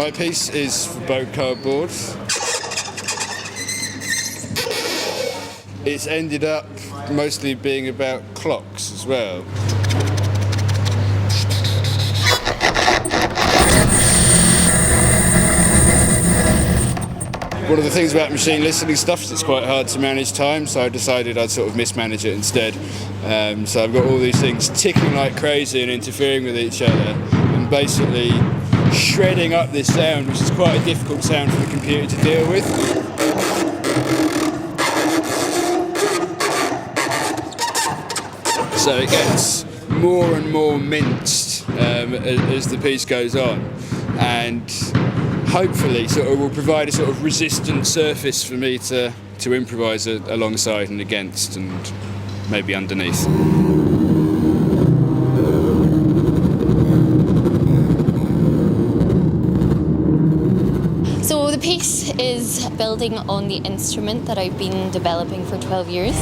My piece is for boat cardboard. It's ended up mostly being about clocks as well. One of the things about machine listening stuff is it's quite hard to manage time, so I decided I'd sort of mismanage it instead. So I've got all these things ticking like crazy and interfering with each other, and basically shredding up this sound, which is quite a difficult sound for the computer to deal with. So it gets more and more minced as the piece goes on, and hopefully sort of will provide a sort of resistant surface for me to improvise alongside and against and maybe underneath. So the piece is building on the instrument that I've been developing for 12 years.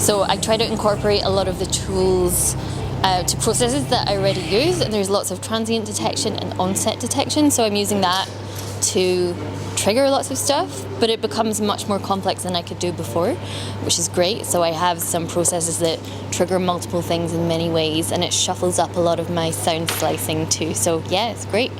So I try to incorporate a lot of the tools to processes that I already use, and there's lots of transient detection and onset detection, so I'm using that to trigger lots of stuff, but it becomes much more complex than I could do before, which is great. So I have some processes that trigger multiple things in many ways, and it shuffles up a lot of my sound slicing too, so yeah, it's great.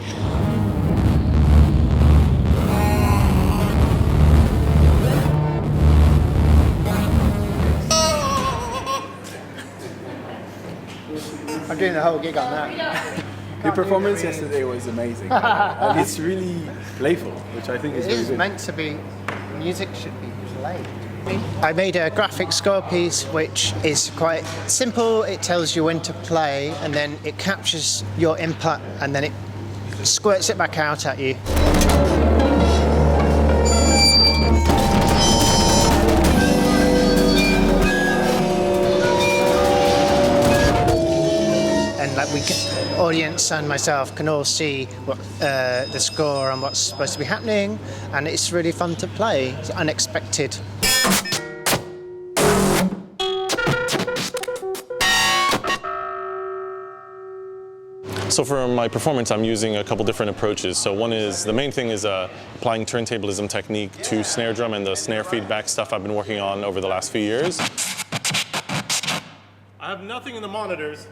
I'm doing the whole gig on that. Your performance yesterday was amazing. And it's really playful, which I think is really good. It is meant to be, music should be played. I made a graphic score piece which is quite simple. It tells you when to play, and then it captures your input, and then it squirts it back out at you. Audience and myself can all see what, the score and what's supposed to be happening, and it's really fun to play. It's unexpected. So for my performance, I'm using a couple different approaches. So one is, the main thing is applying turntablism technique to snare drum and the snare feedback stuff I've been working on over the last few years. I have nothing in the monitors.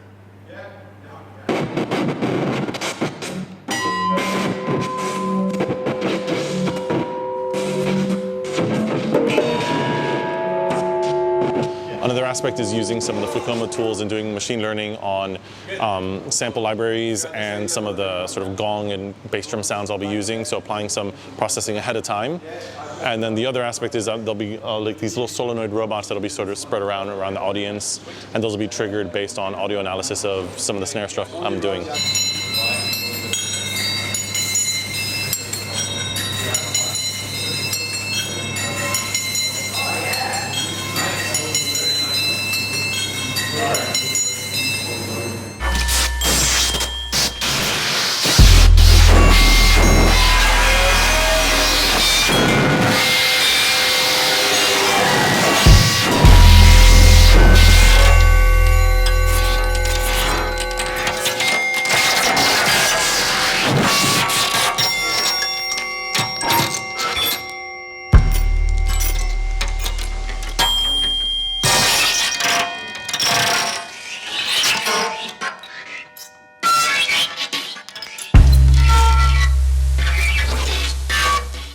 Another aspect is using some of the Fukuma tools and doing machine learning on sample libraries and some of the sort of gong and bass drum sounds I'll be using, so applying some processing ahead of time. And then the other aspect is there'll be like these little solenoid robots that'll be sort of spread around the audience, and those will be triggered based on audio analysis of some of the snare stuff I'm doing.